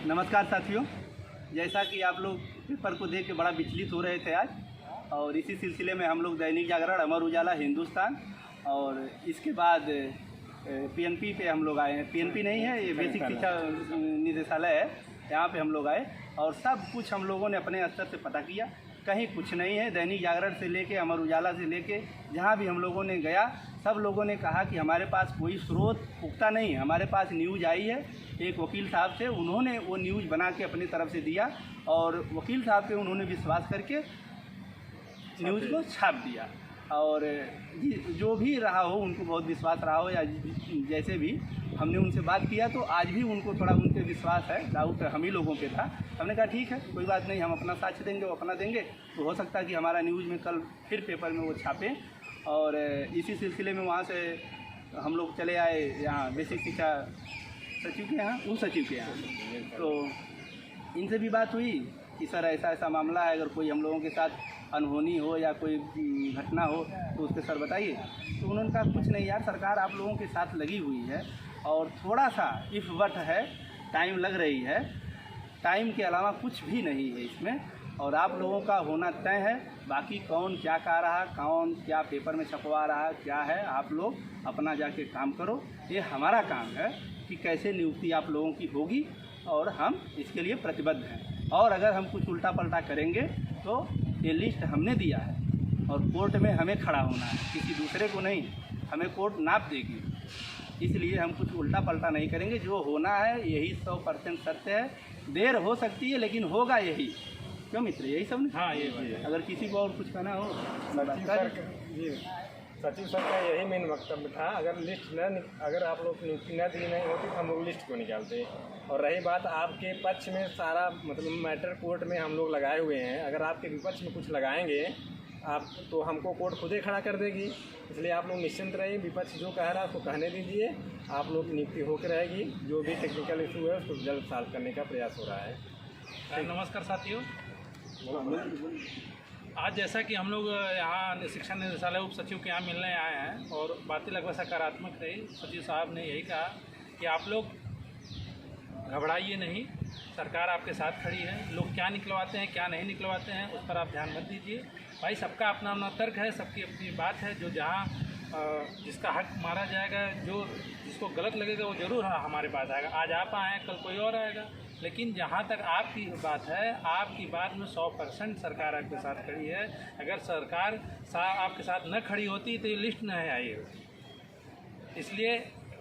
नमस्कार साथियों, जैसा कि आप लोग पेपर को देख के बड़ा विचलित हो रहे थे आज, और इसी सिलसिले में हम लोग दैनिक जागरण, अमर उजाला, हिंदुस्तान और इसके बाद पीएनपी पे हम लोग आए हैं। पीएनपी नहीं है, ये बेसिक शिक्षा निदेशालय है, यहाँ पे हम लोग आए और सब कुछ हम लोगों ने अपने स्तर से पता किया। कहीं कुछ नहीं है। दैनिक जागरण से लेके अमर उजाला से लेके जहाँ भी हम लोगों ने गया, सब लोगों ने कहा कि हमारे पास कोई स्रोत पुख्ता नहीं है। हमारे पास न्यूज़ आई है एक वकील साहब से, उन्होंने वो न्यूज़ बना के अपनी तरफ से दिया और वकील साहब पे उन्होंने विश्वास करके न्यूज़ को छाप दिया। और जो भी रहा हो, उनको बहुत विश्वास रहा हो या जैसे भी, हमने उनसे बात किया तो आज भी उनको थोड़ा उन पर विश्वास है, डाउट हम ही लोगों पे था। हमने कहा ठीक है, कोई बात नहीं, हम अपना साक्ष्य देंगे, वो अपना देंगे, तो हो सकता है कि हमारा न्यूज़ में कल फिर पेपर में वो छापें। और इसी सिलसिले में वहाँ से हम लोग चले आए यहाँ बेसिक शिक्षा सचिव के यहाँ, उप सचिव के यहाँ। तो इनसे भी बात हुई कि सर ऐसा ऐसा मामला है, अगर कोई हम लोगों के साथ अनहोनी हो या कोई घटना हो तो उसके सर बताइए। तो उन्होंने कहा कुछ नहीं यार, सरकार आप लोगों के साथ लगी हुई है और थोड़ा सा इफ बट है, टाइम लग रही है, टाइम के अलावा कुछ भी नहीं है इसमें, और आप लोगों का होना तय है। बाकी कौन क्या कह रहा, कौन क्या पेपर में छपवा रहा, क्या है, आप लोग अपना जाके काम करो। ये हमारा काम है कि कैसे नियुक्ति आप लोगों की होगी और हम इसके लिए प्रतिबद्ध हैं। और अगर हम कुछ उल्टा पल्टा करेंगे तो ये लिस्ट हमने दिया है और कोर्ट में हमें खड़ा होना है, किसी दूसरे को नहीं। हमें कोर्ट नाप देगी, इसलिए हम कुछ उल्टा पल्टा नहीं करेंगे। जो होना है यही 100% सत्य है। देर हो सकती है लेकिन होगा यही। क्यों मित्र, यही सब नहीं? हाँ, ये अगर किसी को और कुछ कहना हो। सचिव सर का यही मेन वक्तव्य था। अगर लिस्ट अगर आप लोग नियुक्ति न दी नहीं होती तो हम लोग लिस्ट को निकालते। और रही बात आपके पक्ष में, सारा मतलब मैटर कोर्ट में हम लोग लगाए हुए हैं। अगर आपके विपक्ष में कुछ लगाएंगे आप तो हमको कोर्ट खुद ही खड़ा कर देगी। इसलिए आप लोग निश्चिंत रहिए, विपक्ष जो कह रहा है उसको कहने दीजिए। आप लोग की नियुक्ति होकर रहेगी। जो भी टेक्निकल इशू है उसको जल्द सॉल्व करने का प्रयास हो रहा है। नमस्कार साथियों, आज जैसा कि हम लोग यहाँ शिक्षा निदेशालय उप सचिव के यहाँ मिलने आए हैं और बातें लगभग सकारात्मक रही। सचिव साहब ने यही कहा कि आप लोग घबराइए नहीं, सरकार आपके साथ खड़ी है। लोग क्या निकलवाते हैं क्या नहीं निकलवाते हैं उस पर आप ध्यान मत दीजिए। भाई सबका अपना अपना तर्क है, सबकी अपनी बात है। जो जहाँ जिसका हक मारा जाएगा, जो जिसको गलत लगेगा वो ज़रूर हमारे पास आएगा। आज आप आए, कल कोई और आएगा। लेकिन जहाँ तक आपकी बात है, आपकी बात में 100% सरकार आपके साथ खड़ी है। अगर सरकार आपके साथ न खड़ी होती तो ये लिस्ट नहीं आई होती। इसलिए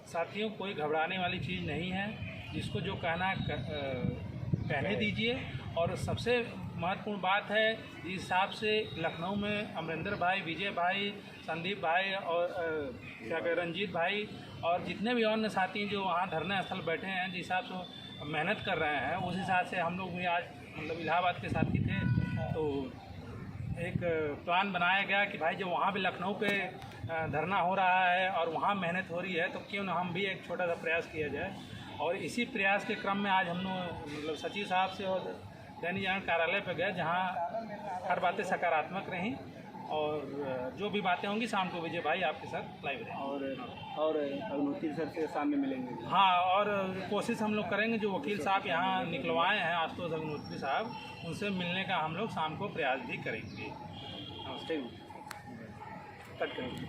साथियों, कोई घबराने वाली चीज़ नहीं है। जिसको जो कहना है कहने दीजिए। और सबसे महत्वपूर्ण बात है, जिस हिसाब से लखनऊ में अमरिंदर भाई, विजय भाई, संदीप भाई और क्या कह रंजीत भाई और जितने भी अन्य साथी जो वहाँ धरना स्थल बैठे हैं, जिस हिसाब से मेहनत कर रहे हैं, उस हिसाब से हम लोग भी आज मतलब इलाहाबाद के साथी थे। तो एक प्लान बनाया गया कि भाई जो वहाँ भी लखनऊ पे धरना हो रहा है और वहाँ मेहनत हो रही है, तो क्यों ना हम भी एक छोटा सा प्रयास किया जाए। और इसी प्रयास के क्रम में आज हम लोग मतलब सचिव साहब से और दैनिक जागरण कार्यालय पर गए, जहाँ हर बातें सकारात्मक रहीं। और जो भी बातें होंगी शाम को विजय भाई आपके साथ लाइव रहेंगे और अग्निहोत्री सर से सामने मिलेंगे। हाँ, और कोशिश हम लोग करेंगे जो वकील साहब यहाँ निकलवाए हैं, आशुतोष अग्निहोत्री साहब, उनसे मिलने का हम लोग शाम को प्रयास भी करेंगे। नमस्ते, कट करेंगे।